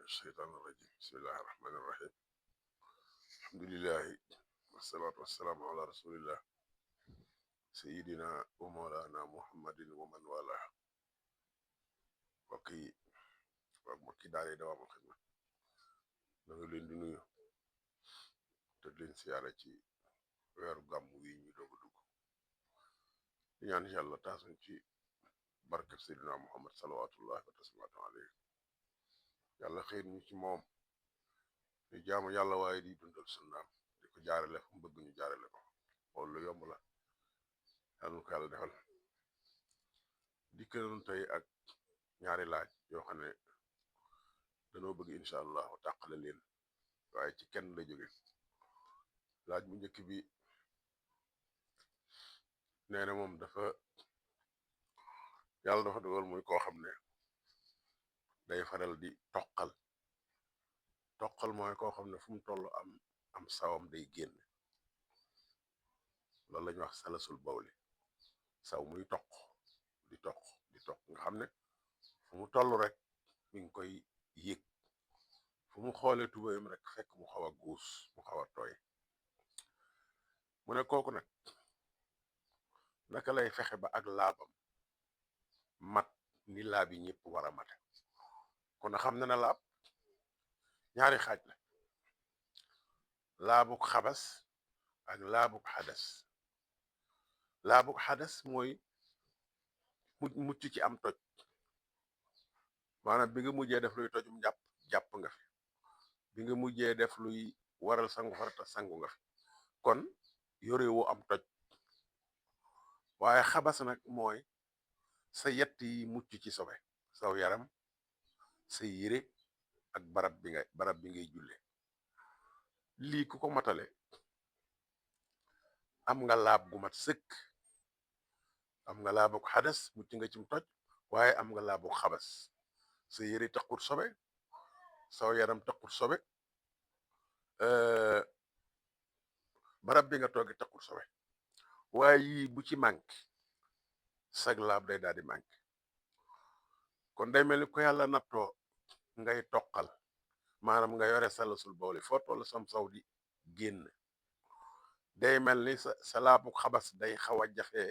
الشيطان الرجيم بسم الله الرحمن الرحيم الحمد لله والصلاة والسلام على رسول الله سيدنا ومولانا محمد ومن والاه وكي وكي داري دوام الخدمة نغي لين دي نيو te leen siyaare ci weeru gàmm wi ñu doog a dugg di ñaan yàlla taasuñ ci barkeb Seydina Muhammad salawatullahi wa taslimaatu alayhi yàlla xëy ñu ci moom di jaamu yàlla waaye di dundal sunnaam di ko jaarale fu mu bëgg ñu jaarale ko loolu lu yomb la yàlla ko yàlla defal dikkanoon tey ak ñaari laaj yoo xam ne danoo bëgg incha allah tàqale leen waaye ci kenn la jóge laaj bu njëkk bi nee na moom dafa yàlla dafa dogal muy koo xam ne day faral di toqal mooy koo xam ne fu mu toll am sawam day génn loolu la ñuy wax salasul bawli saw muy toq di toq nga xam ne fu mu toll rek mi ngi koy yëg fu mu xoolee tubayam rek fekk mu xaw a guus mu xaw a tooy mu ne kooku nag naka lay fexe ba ak laabam mat ni laab yi ñëpp war a mate kon xam na laab ñaari xaaj la laabuk xabas ak laabuk xadas mooy mucc ci am toj maanaam bi nga mujjee def luy tojum jàpp nga fi bi nga mujjee def luy waral sangu farata sangu nga fi kon yorewu am toj waaye xabas nag mooy sa yett yi mucc ci sobe saw yaram sa yére ak barab bi ngay julle lii ku ko matale am nga laab gu mat sëkk am nga laabu xadas mucc nga cim toj waaye am nga laabu xabas sa yére taqut sobe saw yaram taqut sobe barab bi nga toogi taqut sobe waaye yii bu ci manque sag laab day daal di manque kon day mel ni ko yàlla nattoo ngay toqal maanaam nga yore salasul bawli foo toll sam saw di génn day mel ni sa laabu xabas day xaw a jafe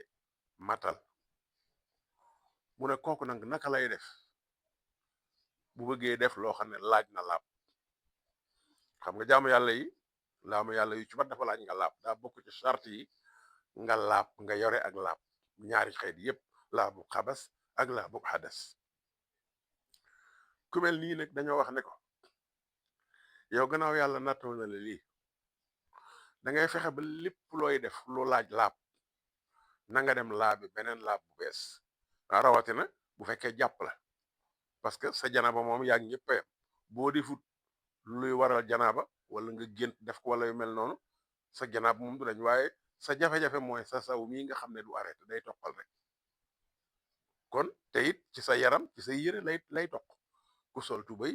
matal mu ne kooku nag naka lay def bu bëggee def loo xam ne laaj na laab xam nga jaamu yàlla yu ci bat dafa laaj nga laab daa bokk ci charte yi nga laab nga yore ak laab ñaari xeet yépp laabu xabas ak laabu xadas ku mel nii nag dañoo wax ne ko yow gannaaw yàlla nattoo na la lii da ngay fexe ba lépp looy def lu laaj laab na nga dem laabi beneen laab bu bees rawatina bu fekkee jàpp la parce que sa janaba moom yaa ngi ñëpp yam boo defut luy waral janaba wala nga gént def ko wala yu mel noonu sa janaba moom du dañ waaye sa jafe-jafe mooy sa saw mii nga xam ne du arrêté day toqal rek kon te it ci sa yaram ci sa yére lay toq ku sol tubay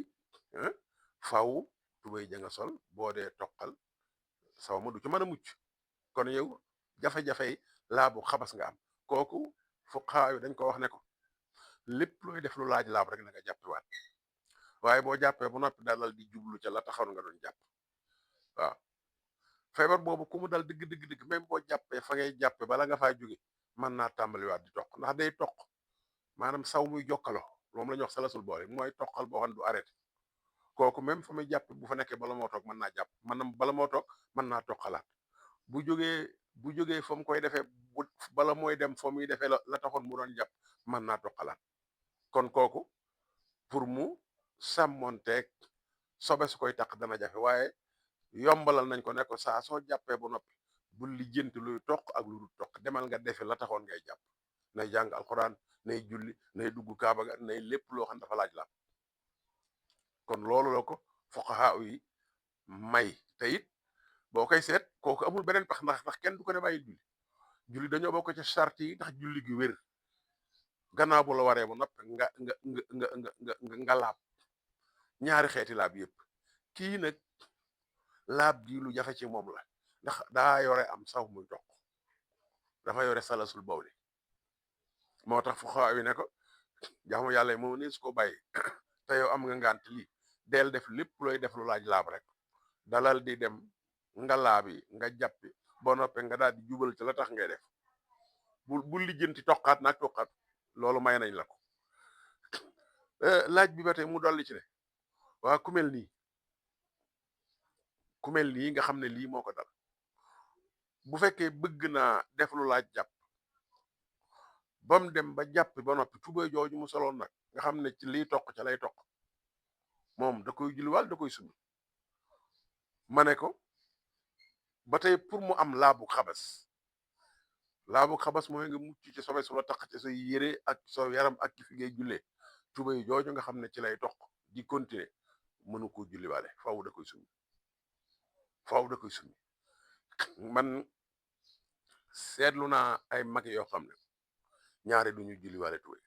faw tubay ja nga sol boo dee toqal saw ma du ci mën a mucc kon yow jafe-jafe yi laabu xabas nga am kooku fuqahaa yi dañ ko wax ne ko lépp looy def lu laaj laab rek na nga jàppiwaat waaye boo jàppee bu noppi dalal di jublu ca la taxaw nga doon jàpp waaw feebar boobu ku mu dal digg même boo jàppee fa ngay jàppe bala nga faa jóge mën naa tàmbaliwaat di toq ndax day toq maanaam saw muy jokkaloo moom la ñuy wax salasul boole mooy toqal boo xam ne du arrêté kooku même fa muy jàppe bu fa nekkee bala moo toog mën naa jàpp bala moo toog mën naa toqalaat bu jógee fa mu koy defee bala mooy dem fa muy defee la taxoon mu doon jàpp mën naa toqalaat kon kooku pour mu sàmmonteeg sobe su koy taq dana jafe waaye yombalal nañ ko ne ko saa soo jàppee bu noppi bul lijjanti luy toq ak lu dul toq demal nga defe la taxoon ngay jàpp nay jàng alxuraan nay julli nay dugg kaaba ga nay lépp loo xam dafa laaj la kon loolu la ko fuqaha yi may te it boo koy seet kooku amul beneen pax ndax kenn du ko ne bàyyi julli dañoo bokk ci charte yi ndax julli gi wér gannaaw bu la waree ba noppi nga laab ñaari xeeti laab yëpp kii nag laab gi lu jafe ci moom la ndax daa yore am saw muy toq dafa yore salasul bawli moo tax fuqahaa yi ne ko jaamu yàlla moom ne su ko bàyyi te yow am nga ngànt lii del def lépp looy def lu laaj laab rek dalal di dem nga laabi nga jàppi boo noppee nga daal di jubal ci la tax ngay def bu lijjanti toqaat naag toqaat loolu may nañ la ko laaj bi ba tey mu dolli ci ne waa ku mel nii nga xam ne lii moo ko dal bu fekkee bëgg naa def lu laaj jàpp ba mu dem ba jàpp ba noppi tubay jooju mu soloon nag nga xam ne ci liy toq ca lay toq moom da koy julliwaal da koy sumi ma ne ko ba tey pour mu am laabu xabas mooy nga mucc ci sobe su la taq ci sa yére ak sa yaram ak fi ngay jullee tubay jooju nga xam ne ci lay toq di continuer mënu ko julliwaale faaw da koy sumi man seetlu naa ay mag yoo xam ne ñaari duñu julliwaale tubay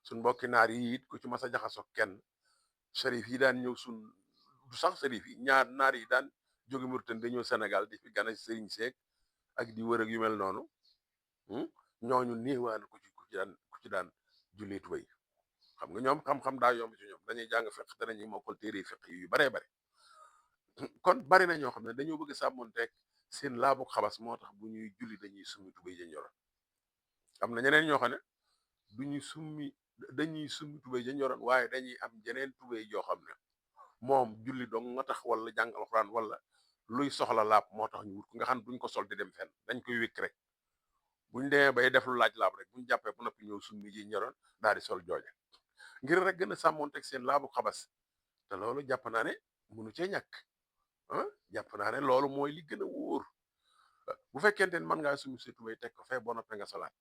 suñ mbokki naar yi it ku ci mas a jaxasoo kenn sharif yi daan ñëw du sax sharif yi naar yi daan jóge Mauritanie dañoo Sénégal di fi gana sëriñ seek ak di wër ak yu mel noonu ñooñu néewaan ku ci daan julli tubay xam nga ñoom xam-xam daa yomb ci ñoom dañuy jàng fiq danañuy mokkal téere fiq yu baree bare kon bari na ñoo xam ne dañoo bëgg sàmmonteeg seen laabu xabas moo tax bu ñuy julli dañuy summi tubay ja ñoroon am na ñeneen ñoo xam ne dañuy summi tubay ja ñoroon waaye dañuy am jeneen tubay joo xam ne moom julli dong nga tax wala jàng alxuraan wala luy soxla laab moo tax ñu wut ko nga xam duñ ko sol di dem fenn dañ koy wékk rek buñ demee bay def lu laaj laab rek buñ jàppee bu noppi ñëw summi ji ñoroon daal di sol jooja ngir rek gën a sàmmonteeg seen laabu xabas te loolu jàpp naa ne munu cee ñàkk jàpp naa ne loolu mooy li gën a wóor bu fekkente ne mën ngaa summi sa tubay teg ko fee boo noppee nga solaat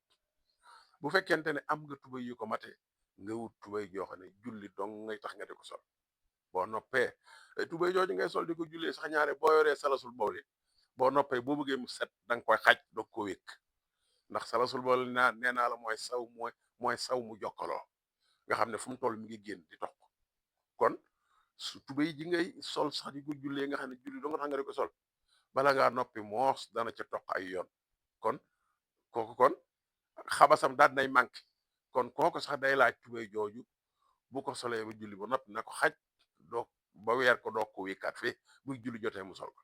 bu fekkente ne am nga tubay yu ko mate nga wut tubay joo xam ne julli dong ngay tax nga di ko sol boo noppee tubay jooju ngay sol di ko jullee sax ñaare boo yoree salasul bawli boo noppee boo bëggee mu set da nga koy xaj doog ko wékk ndax salasul bawli nee naa la mooy saw mu jokkaloo nga xam ne fu mu toll mi ngi génn di toq kon su tubay ji ngay sol sax di ko jullee nga xam ne julli doo nga tax nga di ko sol bala ngaa noppi moos dana ca toq ay yoon kon kooku kon xabasam daal nay manqué kon kooku sax day laaj tubay jooju bu ko solee ba julli ba noppi na ko xaj doo ba weer ko doog ko wékkaat fii buy julli jotee mu sol ko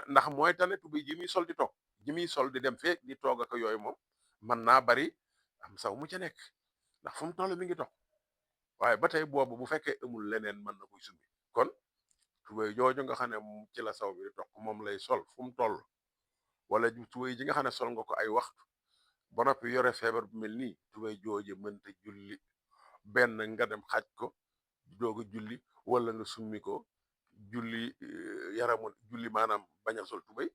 ndax mooy tane tubay ji muy sol di toog ji muy sol di dem fee di toog ak yooyu moom mën naa bari am saw mu ca nekk ndax fu mu toll mi ngi toog waaye ba tey boobu bu fekkee amul leneen mën na koy summi kon tubay jooju nga xam ne ci la saw bi di toog moom lay sol fu mu toll wala tubay ji nga xam ne sol nga ko ay waxtu ba noppi yore feebar bu mel nii tubay jooje mënta julli benn nga dem xaj ko doog a julli wala nga summi ko julli julli maanaam bañ a sol tubay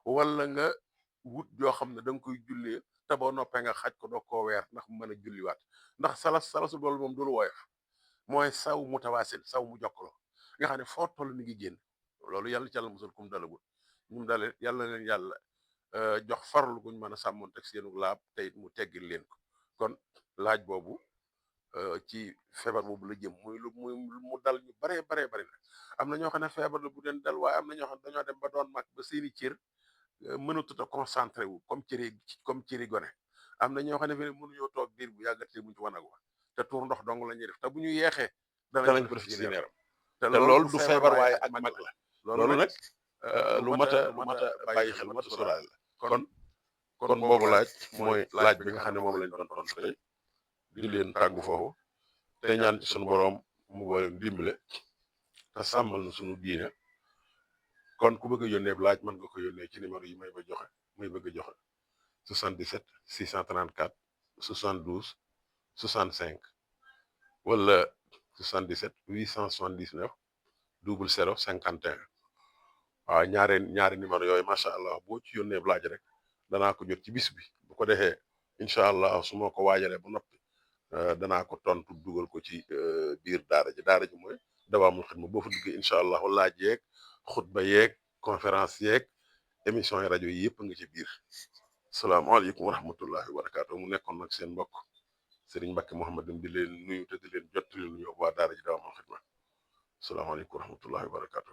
wala nga wut joo xam ne da nga koy jullee te boo noppee nga xaj ko doog koo weer ndax mu mën a julliwaat ndax salasul loolu moom dul woyof mooy saw mu tawaasil saw mu jokkaloo nga xam ne foo toll mi ngi génn loolu yàlla ci yàlla musal kum dalagul ñum dale yàlla leen yàlla jox farlu guñ mën a sàmmoon teg seenu laab tey mu teggil leen ko kon laaj boobu ci feebar boobu la jëm muy mu dal ñu baree bari na am na ñoo xam ne feebar la bu den dal waaye am na ñoo xam ne dañoo dem ba doon mag ba seeni cër mënatut a concentré wu comme cëri gone am na ñoo xam ne fi ne mënuñoo toog diir bu yàggatee muñ ci wanag wa te tuur ndox dong la ñuy def te bu ñu yeexee danañ ko def ci yaram te loolu du feebar waaye ak mag la loolu nag lu mat a bàyyi xel lu mat a sóoraale la kon boobu laaj mooy laaj bi nga xam ne moom lañ doon tontu tey di leen tàggu foofu te ñaan ci sunu boroom mu boole dimbale te sàmmal na sunu diine kon ku bëgg a yónnee laaj mën nga ko yónnee ci numéro yi may bëgg a joxe 77 634 72 65 wala 77 879 00 51 waaw ñaari numéro yooyu macha allah boo ci yónnee laaj rek danaa ko jot ci bis bi bu ko defee incha allah su ma ko waajalee ba noppi danaa ko tontu dugal ko ci biir daara ji mooy Dawaamul Xidma boo fa duggee incha allah laaj yeeg xutba yeeg conférence yeeg émission yi rajo yi yëpp nga ci biir salaamaaleykum wa rahmatullahi wa barakaatu mu nekkoon nag seen mbokk Serigne Mbacke Mouhamadou di leen nuyu te di leen jottali nuyu waa daara ji Dawaamul Xidma salaamaaleykum wa rahmatullahi wa barakaatu